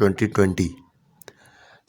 2020.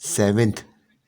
7th،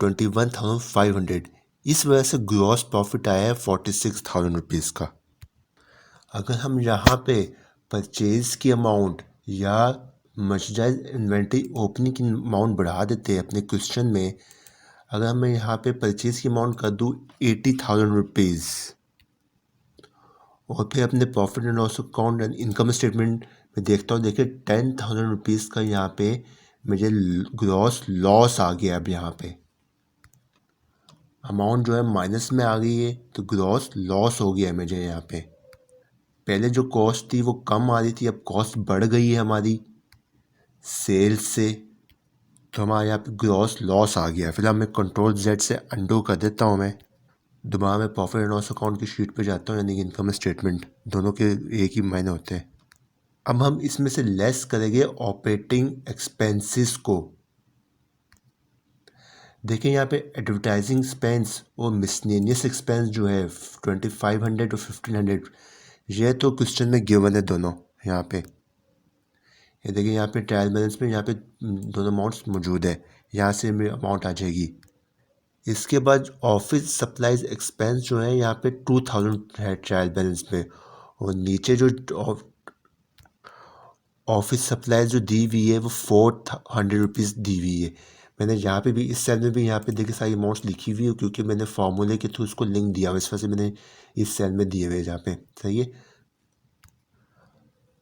21,500. इस वजह से ग्रॉस प्रॉफिट आया है 46,000 रुपीज़ का। अगर हम यहाँ पे परचेज़ की अमाउंट या मर्चेंडाइज इन्वेंट्री ओपनिंग की अमाउंट बढ़ा देते हैं अपने क्वेश्चन में, अगर मैं यहाँ पे परचेज़ की अमाउंट कर दूँ 80,000 रुपीज़ और फिर अपने profit and loss account and income statement में देखता हूँ, देखिए 10,000 रुपीज़ का यहाँ पे मुझे ग्रॉस लॉस आ गया। अब यहाँ पे अमाउंट जो है माइनस में आ गई है, तो ग्रॉस लॉस हो गया है मुझे यहाँ पे। पहले जो कॉस्ट थी वो कम आ रही थी, अब कॉस्ट बढ़ गई है हमारी सेल्स से, तो हमारे यहाँ पे ग्रॉस लॉस आ गया है। फिलहाल मैं कंट्रोल जेड से अंडू कर देता हूँ। मैं दोबारा मैं प्रॉफिट एंड लॉस अकाउंट की शीट पे जाता हूँ, यानी कि इनकम स्टेटमेंट, दोनों के एक ही मायने होते हैं। अब हम इसमें से लेस करेंगे ऑपरेटिंग एक्सपेंसेस को। देखिए यहाँ पे एडवर्टाइजिंग एक्सपेंस और मिसलेनियस एक्सपेंस जो है 2500 और 1500, ये तो क्वेश्चन में गिवन है दोनों। यहाँ पे ये देखिए, यहाँ पे ट्रायल बैलेंस में यहाँ पे दोनों अमाउंट्स मौजूद है, यहाँ से मेरी अमाउंट आ जाएगी। इसके बाद ऑफिस सप्लाइज एक्सपेंस जो है यहाँ पे 2000 है ट्रायल बैलेंस में, और नीचे जो ऑफिस सप्लाइज जो दी हुई है वो 400 रुपीज़ दी हुई है। मैंने यहाँ पे भी इस सेल में भी यहाँ पे देखिए सारी अमाउंट्स लिखी हुई है, क्योंकि मैंने फार्मूले के थ्रू उसको लिंक दिया हुआ, इस वजह से मैंने इस सेल में दिए हुए जहाँ पे। सही है।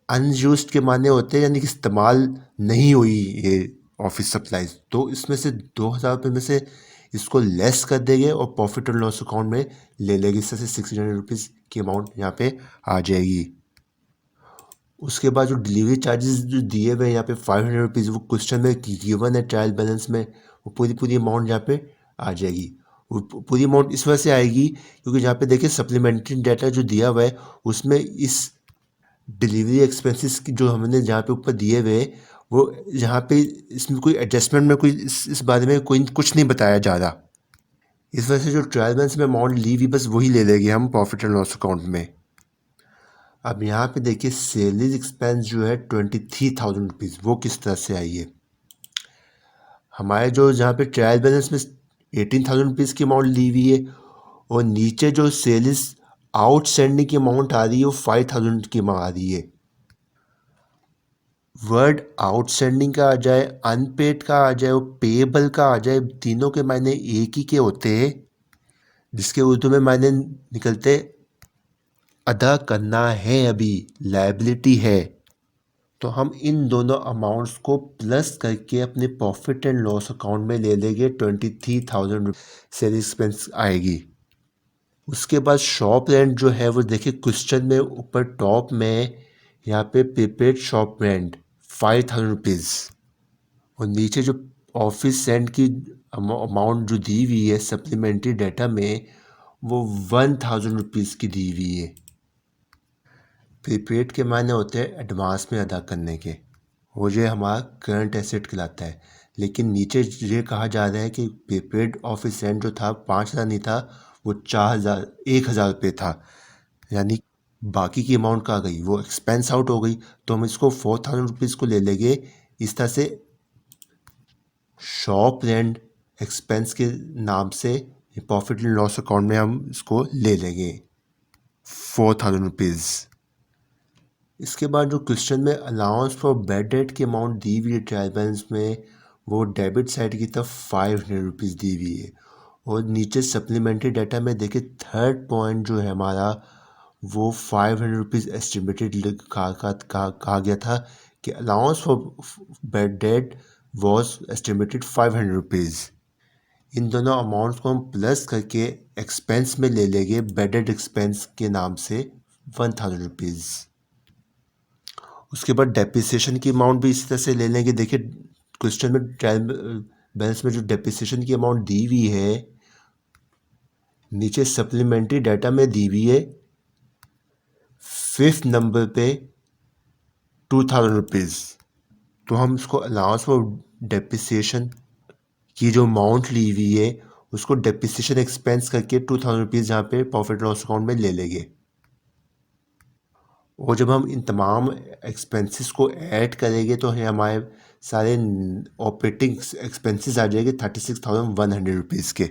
अनयूज्ड के माने होते हैं यानी कि इस्तेमाल नहीं हुई ये ऑफिस सप्लाइज, तो इसमें से 2,000 रुपये में से इसको लेस कर देंगे और प्रॉफिट एंड लॉस अकाउंट में ले लेंगे। इससे 600 रुपीज़ की अमाउंट यहाँ पे आ जाएगी। उसके बाद जो डिलीवरी चार्जेस जो दिए हुए हैं यहाँ पे 500 रुपीज़, वो क्वेश्चन में गिवन है ट्रायल बैलेंस में, वो पूरी अमाउंट यहाँ पे आ जाएगी। वो पूरी अमाउंट इस वजह से आएगी क्योंकि यहाँ पे देखिए सप्लीमेंट्री डाटा जो दिया हुआ है उसमें इस डिलीवरी एक्सपेंसेस की जो हमने जहाँ पे ऊपर दिए हुए, वो यहाँ पे इसमें कोई एडजस्टमेंट में कोई इस बारे में कोई कुछ नहीं बताया जा रहा। इस वजह से जो ट्रायल बैलेंस में अमाउंट ली हुई बस वही ले लेंगे हम प्रॉफिट एंड लॉस अकाउंट में। अब यहाँ पे देखिए सेलिंग एक्सपेंस जो है 23,000 रुपीज़, वो किस तरह से आई है। हमारे जो जहाँ पे ट्रायल बैलेंस में 18,000 रुपीज़ की अमाउंट ली हुई है, और नीचे जो सेल्स आउटस्टैंडिंग की अमाउंट आ रही है वो 5,000 की आ रही है। वर्ड आउटस्टैंडिंग का आ जाए, अनपेड का आ जाए, वो पेबल का आ जाए, तीनों के मायने एक ही के होते हैं, जिसके उर्दू में मायने निकलते अदा करना है, अभी लायबिलिटी है। तो हम इन दोनों अमाउंट्स को प्लस करके अपने प्रॉफिट एंड लॉस अकाउंट में ले लेंगे। 23,000 सेल एक्सपेंस आएगी। उसके बाद शॉप रेंट जो है वो देखिए क्वेश्चन में ऊपर टॉप में यहाँ पे प्रीपेड शॉप रेंट 5,000 रुपीज़, और नीचे जो ऑफिस रेंट की अमाउंट जो दी हुई है सप्लीमेंट्री डाटा में वो 1,000 रुपीज़ की दी हुई है। प्रीपेड के मायने होते हैं एडवांस में अदा करने के, वो ये हमारा करंट एसेट कहलाता है। लेकिन नीचे ये कहा जा रहा है कि प्रीपेड ऑफिस रेंट जो था 5,000 नहीं था, वो 4,000 1,000 रुपये था, यानी बाकी की अमाउंट कहाँ गई, वो एक्सपेंस आउट हो गई। तो हम इसको 4,000 रुपीज़ को ले लेंगे। इस तरह से शॉप रेंट एक्सपेंस के नाम से प्रॉफिट एंड लॉस अकाउंट में हम इसको ले लेंगे 4,000 रुपीज़। इसके बाद जो क्वेश्चन में अलाउंस फॉर बैड डेट की अमाउंट दी हुई है ट्रायल बैलेंस में, वो डेबिट साइड की तरफ 500 रुपीज़ दी हुई है, और नीचे सप्लीमेंट्री डाटा में देखिए थर्ड पॉइंट जो है हमारा वो 500 रुपीज़ एस्टिमेटेड कहा गया था कि allowance for bad debt was estimated 500 rupees. इन दोनों अमाउंट्स को हम प्लस करके एक्सपेंस में ले लेंगे बैड डेट एक्सपेंस के नाम से 1,000 रुपीज़। उसके बाद डेप्रिसिएशन की अमाउंट भी इसी तरह से ले लेंगे। देखिए क्वेश्चन में ट्रायल बैलेंस में जो डेप्रिसिएशन की अमाउंट दी हुई है नीचे सप्लीमेंट्री डाटा में दी हुई है 5th नंबर पे 2,000 रुपीज़। तो हम इसको अलाउंस फॉर डेप्रिसिएशन की जो अमाउंट ली हुई है उसको डेप्रिसिएशन एक्सपेंस करके 2,000 रुपीज़ यहाँ पे प्रॉफिट लॉस अकाउंट में ले लेंगे। और जब हम इन तमाम एक्सपेंसेस को ऐड करेंगे तो हमारे सारे ऑपरेटिंग एक्सपेंसेस आ जाएंगे 36,100 रुपीज़ के।